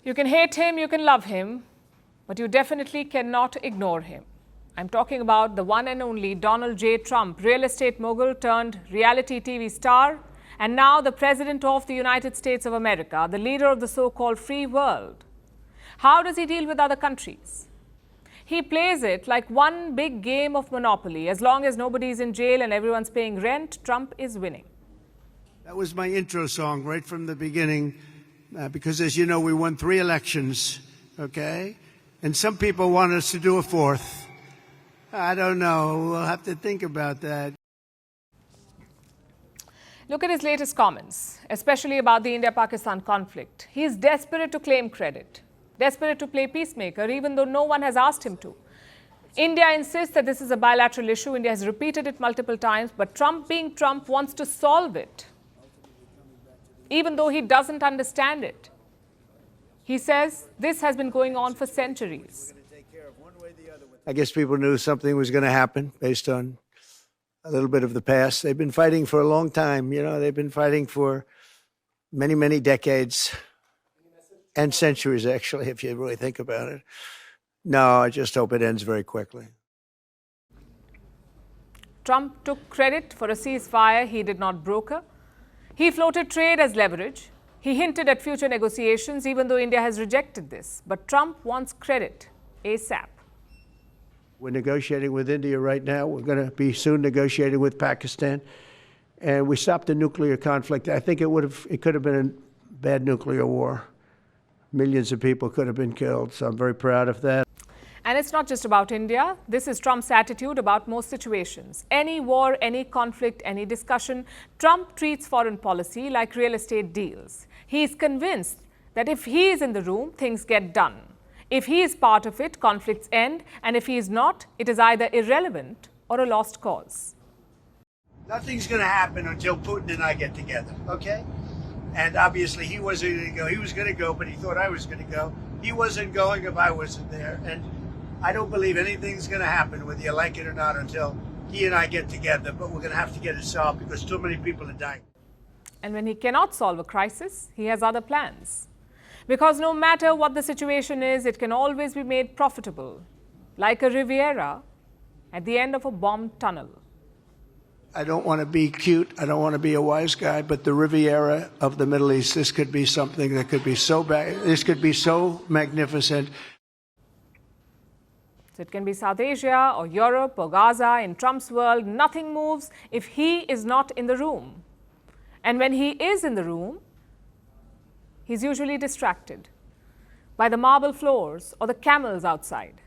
You can hate him, you can love him, but you definitely cannot ignore him. I'm talking about the one and only Donald J. Trump, real estate mogul turned reality TV star, and now the President of the United States of America, the leader of the so-called free world. How does he deal with other countries? He plays it like one big game of Monopoly. As long as nobody's in jail and everyone's paying rent, Trump is winning. That was my intro song right from the beginning, because as you know, we won 3 elections, okay? And some people want us to do a 4th. I don't know. We'll have to think about that. Look at his latest comments, especially about the India-Pakistan conflict. He is desperate to claim credit, desperate to play peacemaker, even though no one has asked him to. India insists that this is a bilateral issue. India has repeated it multiple times, but Trump, being Trump, wants to solve it, even though he doesn't understand it. He says this has been going on for centuries. I guess people knew something was going to happen based on a little bit of the past. They've been fighting for a long time. You know, they've been fighting for many, many decades and centuries, actually, if you really think about it. No, I just hope it ends very quickly. Trump took credit for a ceasefire he did not broker. He floated trade as leverage. He hinted at future negotiations, even though India has rejected this. But Trump wants credit ASAP. We're negotiating with India right now. We're going to be soon negotiating with Pakistan. And we stopped the nuclear conflict. I think it could have been a bad nuclear war. Millions of people could have been killed, so I'm very proud of that. And it's not just about India. This is Trump's attitude about most situations. Any war, any conflict, any discussion, Trump treats foreign policy like real estate deals. He is convinced that if he is in the room, things get done. If he is part of it, conflicts end. And if he is not, it is either irrelevant or a lost cause. Nothing's going to happen until Putin and I get together, okay? And obviously he wasn't going to go. He was going to go, but he thought I was going to go. He wasn't going if I wasn't there. And I don't believe anything's going to happen, whether you like it or not, until he and I get together. But we're going to have to get it solved because too many people are dying. And when he cannot solve a crisis, he has other plans. Because no matter what the situation is, it can always be made profitable, like a Riviera at the end of a bombed tunnel. I don't want to be cute. I don't want to be a wise guy, but the Riviera of the Middle East, this could be something that could be so bad. This could be so magnificent. So it can be South Asia or Europe or Gaza. In Trump's world, nothing moves if he is not in the room. And when he is in the room, he's usually distracted by the marble floors or the camels outside.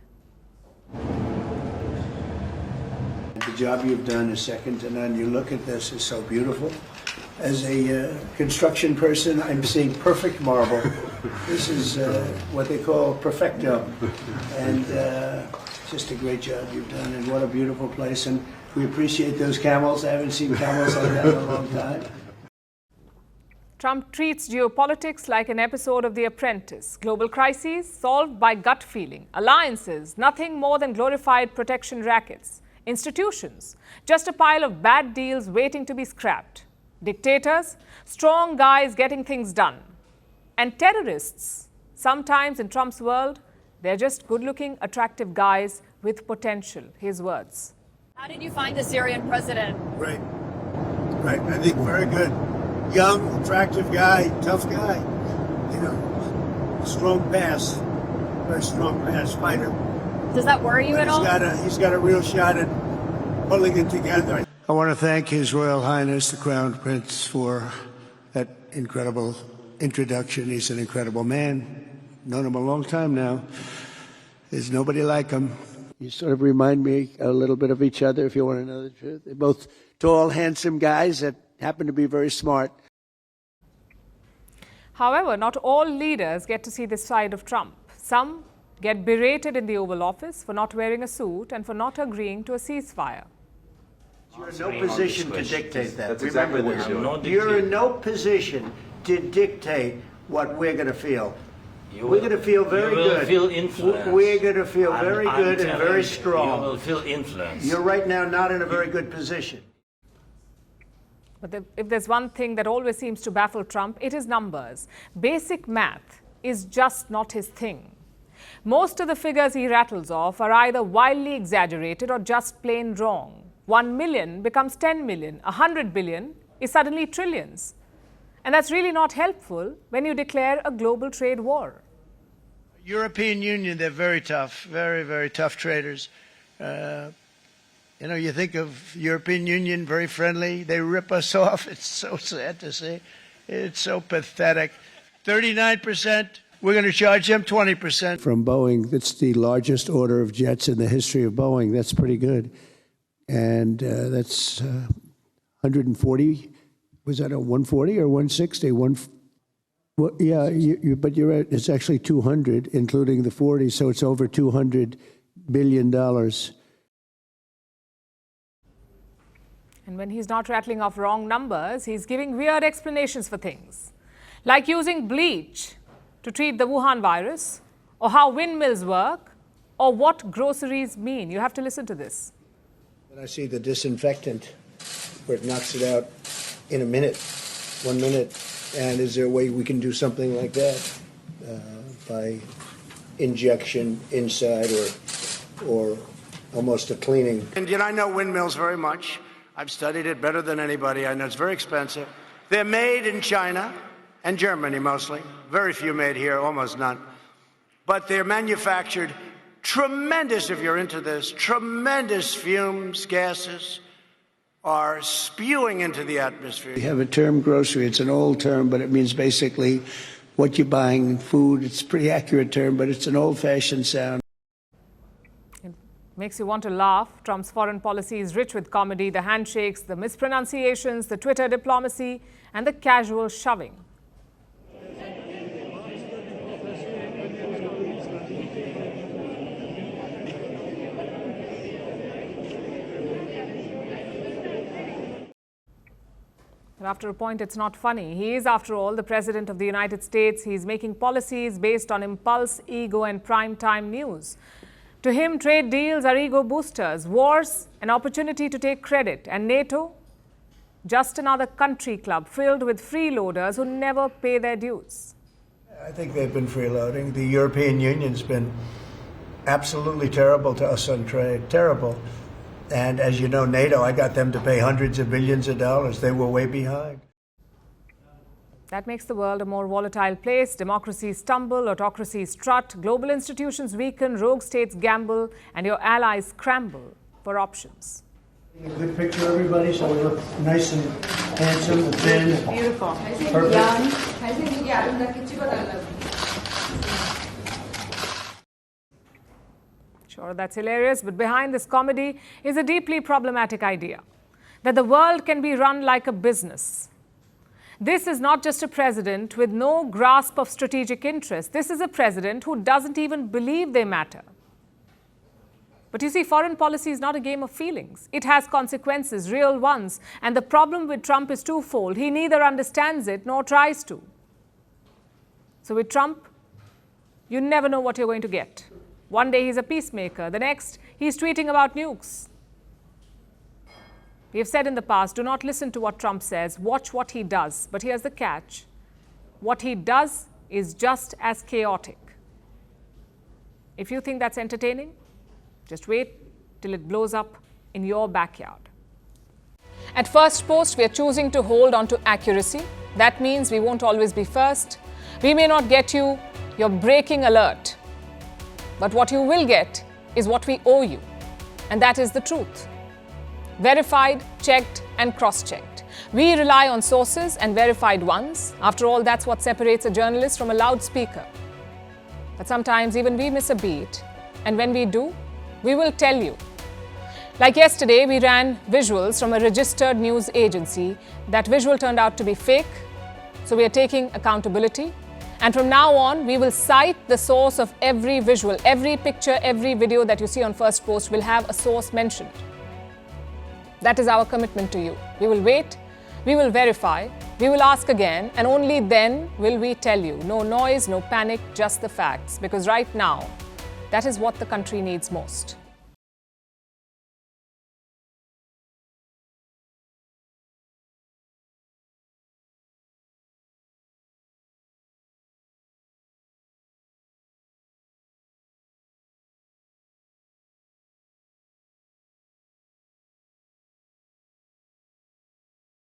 The job you've done is second to none. You look at this, it's so beautiful. As a construction person, I'm seeing perfect marble. This is what they call perfecto. And just a great job you've done, and what a beautiful place. And we appreciate those camels. I haven't seen camels like that in a long time. Trump treats geopolitics like an episode of The Apprentice. Global crises solved by gut feeling. Alliances, nothing more than glorified protection rackets. Institutions, just a pile of bad deals waiting to be scrapped. Dictators, strong guys getting things done. And terrorists, sometimes in Trump's world, they're just good-looking, attractive guys with potential. His words. How did you find the Syrian president? Right. I think very good. Young, attractive guy, tough guy. You know, strong pass. Very strong pass fighter. Does that worry you at all? He's got a real shot at pulling it together. I want to thank His Royal Highness, the Crown Prince, for that incredible introduction. He's an incredible man. Known him a long time now. There's nobody like him. You sort of remind me a little bit of each other, if you want to know the truth. They're both tall, handsome guys that happen to be very smart. However, not all leaders get to see this side of Trump. Some get berated in the Oval Office for not wearing a suit and for not agreeing to a ceasefire. You're in no position to dictate that. Remember this. You're in no position to dictate what we're going to feel. We're going to feel very good. Feel influence. We're going to feel very good and very strong. You will feel influence. You're right now not in a very good position. But if there's one thing that always seems to baffle Trump, it is numbers. Basic math is just not his thing. Most of the figures he rattles off are either wildly exaggerated or just plain wrong. 1 million becomes 10 million. 100 billion is suddenly trillions. And that's really not helpful when you declare a global trade war. European Union, they're very tough, very, very tough traders. You think of European Union, very friendly. They rip us off. It's so sad to see. It's so pathetic. 39%, we're going to charge them 20%. From Boeing, that's the largest order of jets in the history of Boeing. That's pretty good. And that's 140. Was that a 140 or 160? Well, yeah, but you're right. It's actually 200, including the 40, so it's over $200 billion. And when he's not rattling off wrong numbers, he's giving weird explanations for things, like using bleach to treat the Wuhan virus, or how windmills work, or what groceries mean. You have to listen to this. When I see the disinfectant, where it knocks it out in a minute, 1 minute, and is there a way we can do something like that by injection inside or almost a cleaning? And I know windmills very much. I've studied it better than anybody. I know it's very expensive. They're made in China and Germany mostly. Very few made here, almost none. But they're manufactured tremendous, if you're into this, tremendous fumes, gases are spewing into the atmosphere. We have a term, grocery. It's an old term, but it means basically what you're buying, food. It's a pretty accurate term, but it's an old-fashioned sound. It makes you want to laugh. Trump's foreign policy is rich with comedy, the handshakes, the mispronunciations, the Twitter diplomacy, and the casual shoving. But after a point, it's not funny. He is, after all, the President of the United States. He's making policies based on impulse, ego, and prime-time news. To him, trade deals are ego boosters, wars, an opportunity to take credit, and NATO, just another country club filled with freeloaders who never pay their dues. I think they've been freeloading. The European Union's been absolutely terrible to us on trade, terrible. And as you know, NATO, I got them to pay hundreds of billions of dollars. They were way behind. That makes the world a more volatile place. Democracies stumble, autocracies strut, global institutions weaken, rogue states gamble, and your allies scramble for options. A good picture, everybody, so we look nice and handsome and thin. Beautiful. Sure, that's hilarious, but behind this comedy is a deeply problematic idea that the world can be run like a business. This is not just a president with no grasp of strategic interest. This is a president who doesn't even believe they matter. But you see, foreign policy is not a game of feelings. It has consequences, real ones. And the problem with Trump is twofold. He neither understands it nor tries to. So with Trump, you never know what you're going to get. One day he's a peacemaker. The next, he's tweeting about nukes. We have said in the past, do not listen to what Trump says. Watch what he does. But here's the catch. What he does is just as chaotic. If you think that's entertaining, just wait till it blows up in your backyard. At Firstpost, we are choosing to hold on to accuracy. That means we won't always be first. We may not get you your breaking alert. But what you will get is what we owe you. And that is the truth. Verified, checked, and cross-checked. We rely on sources and verified ones. After all, that's what separates a journalist from a loudspeaker. But sometimes even we miss a beat. And when we do, we will tell you. Like yesterday, we ran visuals from a registered news agency. That visual turned out to be fake. So we are taking accountability. And from now on, we will cite the source of every visual, every picture, every video that you see on Firstpost will have a source mentioned. That is our commitment to you. We will wait, we will verify, we will ask again, and only then will we tell you. No noise, no panic, just the facts. Because right now, that is what the country needs most.